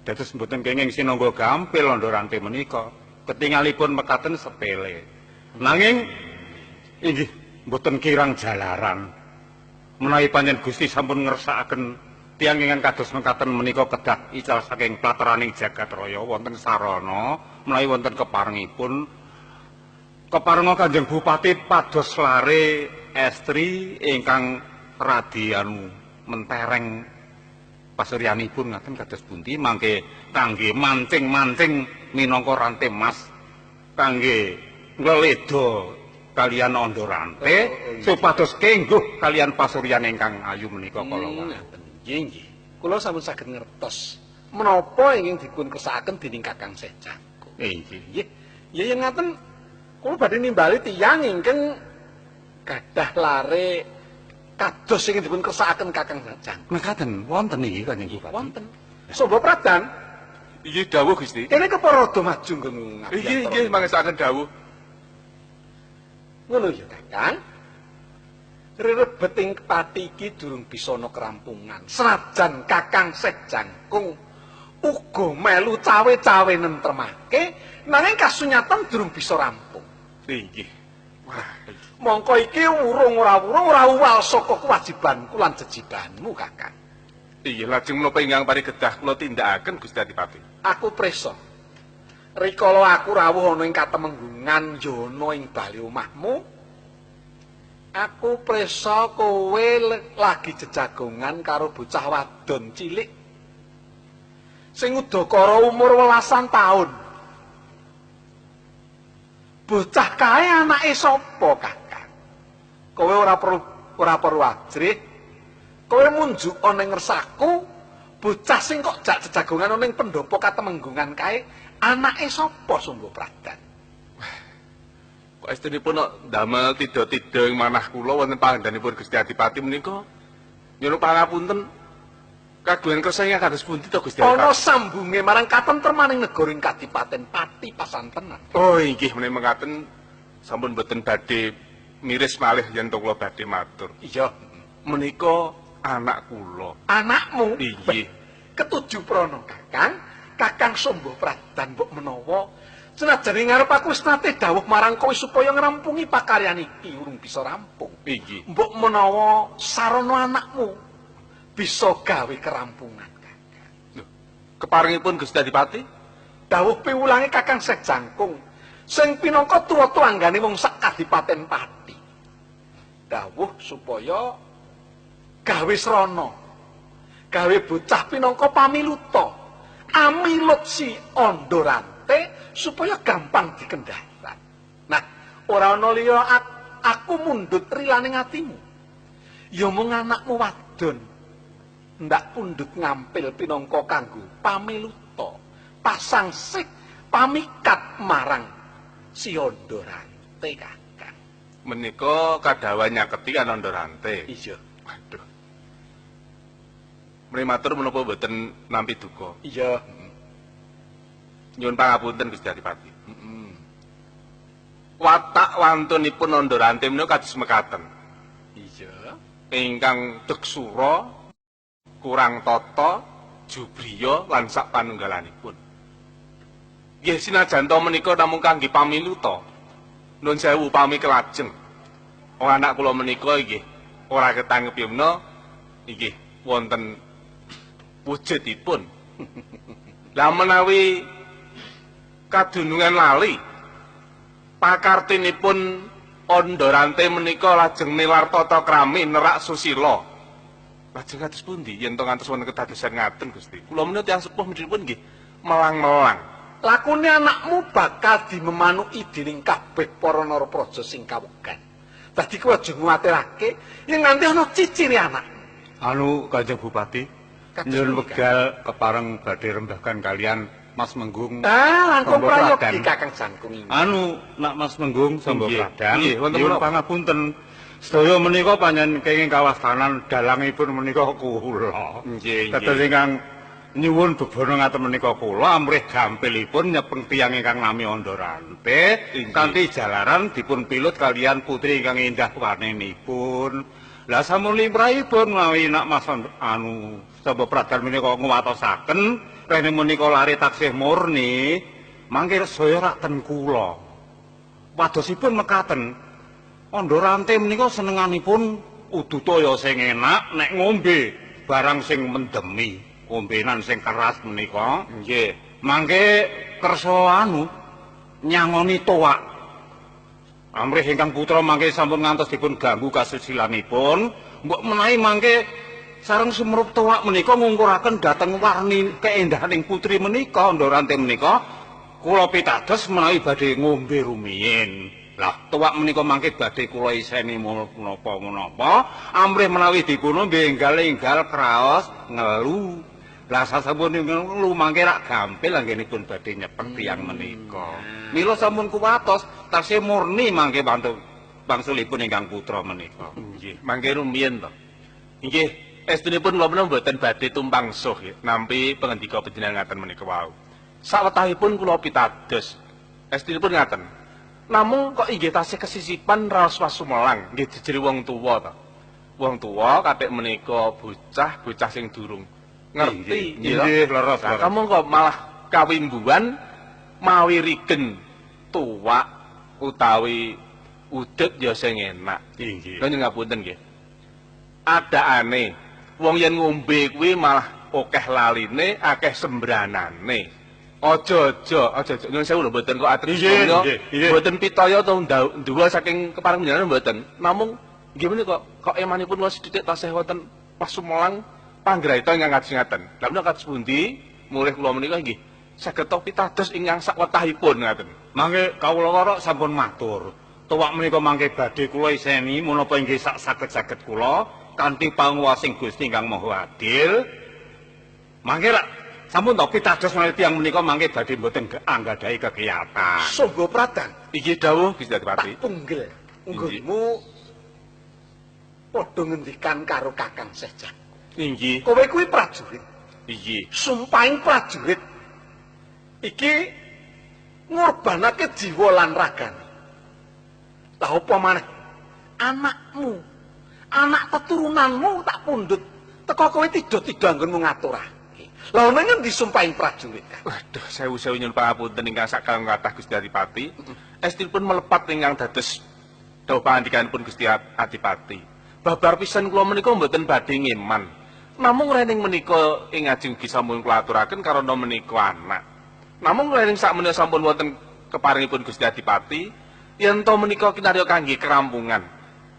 Dados mboten kenging sinangga gampil Londo Ranti menika. Ketingalipun mekaten sepele. Nanging inggih mboten kirang jalaran. Menawi panjenengan Gusti sampun ngersakaken tiyang ingkang kados mekaten menika kedah ical saking plateraning jagat raya wonten sarana menawi wonten keparengipun keparenga Kanjeng Bupati pados lare estri ingkang radi mentereng pasuryanipun ngaten kados pundi mangke kangge mancing-mancing minangka ranté mas kangge ngleda kalian Ondo Ranté supados kengguh kalian pasuryan ingkang ayu menika kala wau. Nggih. Kula sampun saged ngertos menapa ingkang dipun kersakaken dening Kakang Sejangkung. Nggih. Ya yen ngaten kula badhe nimbali tiyang ingkang gadah lare kados ingkang dipun kersakaken Kakang Sejangkung. Mekaten wonten nggih Kanjeng Bupati. Wonten. Sapa Pradan? Inggih dawuh Gusti. Kene keparada maju nggon. Inggih mangsaken dawuh. Ngono ya, Kakang. Rerebeting pati iki durung bisa ana kerampungan. Senajan Kakang Sejangkung uga melu cawe-cawe nentremake, nanging kasunyatan durung bisa rampung. Inggih. Wah, mongko iki urung ora uwal saka kewajibanku lan jejibanmu, Kakang. Iya, lajeng menapa ingkang parikedah kula tindakaken Gusti Adipati. Aku presa. Rikala aku rawuh ana ing katemenggungan yana ing bali omahmu, aku presa kowe lagi jejagongan karo bocah wadon cilik sing udakara umur 18 taun. Bocah kae anake sapa, Kakang? Kowe ora perlu ajrih. Kowe munjuk ana ing ngersaku, bocah sing kok jak jejagongan ana ing pendopo katemenggungan kae, anake sapa Sumba Pradan? Kok estunipun damel tida-tida ing manah kula wonten panggendanipun Gusti Adipati menika nyuwun pangapunten kagungan kersa ingkang kados pundi to Gusti Adipati? Ana sambunge marang katentremaning negara ing Kadipaten Pati pasantenan. Oh inggih menawi mekaten sampun boten badhe miris malih yen to kula badhe matur. Iya, Menika anak kula. anakmu. Inggih. Ketujuh prana, Kakang. Kakang Sumba Pradan mbok menawa senajan ngarep aku wis nate dawuh marang kowe supaya ngrampungi pakaryan iki urung bisa rampung. Inggih. Mbok menawa sarana anakmu bisa gawe kerampungan, Kakang. Lho, keparengipun Gusti Adipati? Dawuh piwulange Kakang Sejangkung sing pinangka tuwa tuanggane wong sak Kadipaten Pati. Dawuh supaya gawe srana, gawe bocah pinangka pamiluta, amilut si Ondo Ranté supaya gampang dikendharan. Nah, ora ana liya aku mundhut rilaning atimu. Ya mung anakmu wadon ndak pundhut ngampil pinangka kanggo pamiluta, pasangsik pamikat marang si Ondo Ranté, Kakang. Menika kadhawan nyaketi Ondo Ranté. Iya. Waduh. Menawi matur menapa boten nampi duka. Iya. Nyuwun pangapunten Gusti Adipati. Watak wantunipun Ondo Ranté menika kados mekaten. Iya. Ingkang deksura, kurang tata, jubriya lan sak panunggalanipun. Nggih sinajan to menika namung kangge pamiluta. Nuwun sewu pami kelajeng. Wong anak kula menika nggih ora ketanggepipna nggih wonten wujudipun. Lah menawi kadunungan lali pakartinipun Ondo Ranté menika lajeng nilar tata krami nerak susila. Lajeng kados pundi yen to ngantos wonten kedadosan ngaten Gusti? Kula menika tiyang sepuh menipun nggih melang-melang. Lakune anakmu bakal dimemanuki dening kabeh para narapraja sing kawegan. Dadi kowe aja nguwatirake yen nganti ana cicire anak. Anu Kanjeng Bupati, nyuwun wekdal kepareng badhe rembahkan kalian Mas Menggung. Langkung Samba prayogi Pradan. Kakang Jangkung ini. Anu nak Mas Menggung Samba Nggih, Pradan. nggih, wonten Nyuwun menapa? pangapunten. Sedaya menika panjenengan kenging kawastanan dalangipun menika kula. Nggih, Dados nggih. ingkang nyuwun bebana ngaten menika kula amrih gampilipun nyepeng tiyang ingkang nami Ondo Ranté Inggih. kanthi jalaran dipun pilut kalian putri ingkang endah warninipun. Lah sampun limrahipun menawi nak Mas anu Samba Pradan menika nguwatosaken rene menika lare taksih murni, mangke saya rak ten kula. Wadosipun mekaten, Andorante menika senenganipun udutaya sing enak nek ngombe barang sing mendemi, ombenan sing keras menika. Nggih. Mangke kersa nyangoni toak. Amrih ingkang putra mangke sampun ngantos dipun ganggu kasusilanipun, mbok menawi mangke sareng sumrup toak menika ngungkuraken dhateng warni keendahaning putri menika Andorante menika, kula pitados menawi badhe ngombe rumiyin. Lah toak menika mangke badhe kula iseni menapa-menapa, amrih menawi dipun enggal-enggal kraos ngelu. Lah sasampun ngelu mangke rak gampil anggenipun badhe nyepet tiyang menika. Mila sampun kuwatos tasih murni mangke bantu bangsulipun ingkang putra menika. Nggih, mangke rumiyin to. Nggih, estunipun kula menawa mboten badhe tumpang suh nggih, nampi pangandika panjenengan ngaten menika wau. Sawetahipun kula pitados, estunipun ngaten. Namung kok inggih tasih kesisipan raos wasumelang, nggih dijeri wong tuwa to. Wong tuwa kathik menika bocah sing durung ngerti. Nggih, leres. Kamu kok malah kawimbuan mawi rigen tuwak utawi udut ya sing enak. Nggih. Lha ngapunten nggih. Adakane wong yen ngombe kuwi malah akeh laline, akeh sembranane. Aja nyuwun sewu lho mboten kok atrus mboten pitaya to nduwa saking kepareng panjenengan mboten. Namung nggih menika kok emanipun kula sithik tasih wonten pasumelang panggraita ingkang ngaten. Lah menika kados pundi mulih kula menika nggih saged pitados ingkang sakwetahipun ngaten. Mangke kawula sampun matur. Tuwak menika mangke badhe kula iseni menapa inggih saged-saged kula kanthi panguwasing Gusti ingkang Maha Adil. Mangke rak sampun to pitados menawi tiyang menika mangke badhe mboten anggadhahi kekiyatan. Sangga pradang. Iki dawuh Gusti Adipati. Punggel. Ungguhmu padha ngendikan karo Kakang Sejak. Inggih. Kowe kuwi prajurit. Inggih. Sumpahing prajurit. Iki ngorbanake jiwa lan ragane. Lah apa maneh? Anakmu, anak keturunanmu tak pundhut teka kowe tidak anggonmu ngaturake. Lah ana ngendi sumpahing prajurit? Waduh, sewu-sewu nyuwun pangapunten ingkang sakal kathah Gusti Adipati. Estilipun melepat ingkang dados dawuh pangandikanipun Gusti Adipati. Babar pisan kula menika mboten badhe ngeman. Namung rening menika ing ajeng ugi sampun kula aturaken karana menika anak. Namung rening sakmenika sampun wonten keparingipun Gusti Adipati, yen to menika kinarya kangge kerampungan.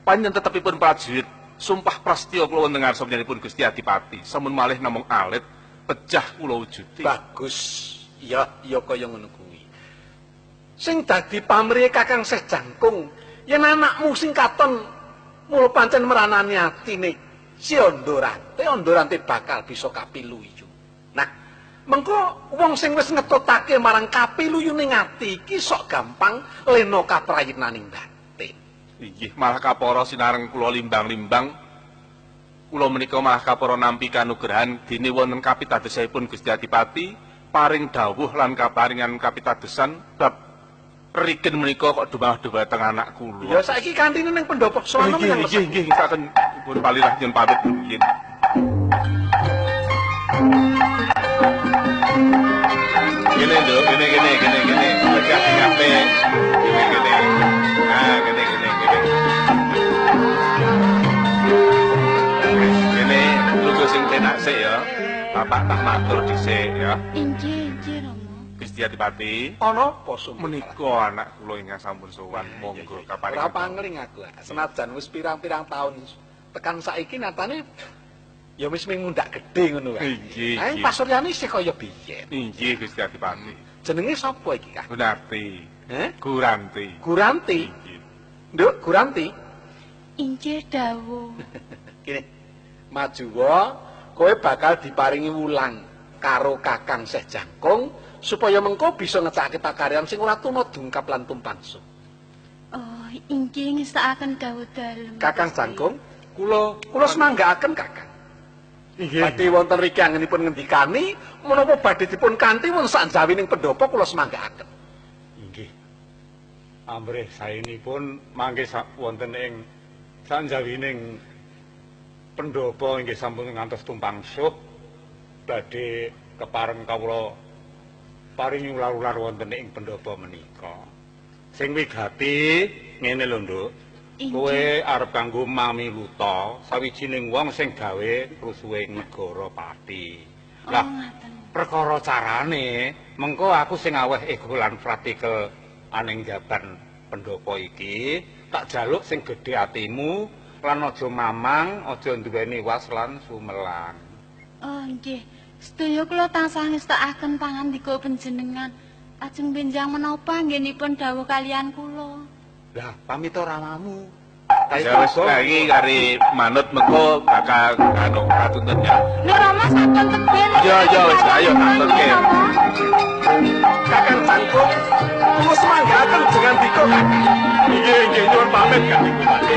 Panjenengan tetepipun prajurit, sumpah prastya kula wonten ngarsa panjenenganipun Gusti Adipati, sampun malih namung alit pejah kula wujude. Bagus. Ya kaya ngono kuwi. Sing dadi pamrih Kakang Seh Jangkung, yen anakmu sing katon mula pancen meranani atine si Andorante bakal bisa kapiluyu. Nah, mengko wong sing wis ngetutake marang kapiluyuning ati iki sok gampang lena kaprayitnaning batin. Inggih, malah kapara sinareng kula limbang-limbang. Kula menika malah kapara nampi kanugrahan dene wonten kapitadosipun Gusti Adipati paring dawuh lan kaparingan kapitadosan bab rigen menika kok dumah-dumah teng anak kula. Ya saiki kantine ning pendopo sono menyang. Nggih, saken pun palirah yen pamit nggih. Gini Nduk, gini. Tegak ngape. Gini. Ah, gini. Gini, lungguh sing tenak sik ya. Bapak tak matur dhisik ya. Inggih, Rama. Gusti Adipati, Ana apa sumber? menika anak kula ingkang sampun sowan, monggo kaparing. Ora pangling aku. Senajan wis pirang-pirang taun tekan saiki nyatane ya wis mundak gedhe ngono wae. Inggih. Ae pasuryane isih kaya biyen. Inggih Gusti Adipati. Jenenge sapa iki, Kak? Gunarti. Guranti. Guranti. Inggih. Nduk, Guranti. Inggih dawuh. Kene. Majuwa, kowe bakal diparingi wulang karo Kakang Seh Jangkung supaya mengko bisa ngecake pakaryan sing ora tuna dungkap lan tumpang suh. Oh, inggih ngestakaken dawuh dalem. Kakang Jangkung, kula semanggaaken Kakang. Inggih. Badhe wonten riki angenipun ngendikani menapa badhe dipun kanthi wonten sanjawining pendopo kula semanggaaken. Inggih. Amrih saenipun mangke wonten ing sanjawining pendopo inggih sampun ngantos tumpang suh badhe kepareng kawula paring ular-ular wonten ing pendhapa menika. Sing wigati ngene lho, Nduk. Kowe arep kanggo mamiluta sawijining wong sing gawe rusuhing negara Pati. Lah, perkara carane mengko aku sing aweh ego lan pratikel aning jaban pendhapa iki tak jaluk sing gedhe atimu lan aja mamang, aja nduweni was lan sumelang. Oh, nggih. Sedaya kula tansah ngestakaken pangandika panjenengan. Lajeng benjang menapa anggenipun dawuh kalian kula. Lah, pamit ramamu. Ya wis lagi kari manut mengko bakal anu katuntunnya. Lho Rama sampun tebel. Ya wis ayo katunke. Kakang Cangkung, terus manggaken dengan diko kakang. Nggih, nyuwun pamit Kanjeng Bupati.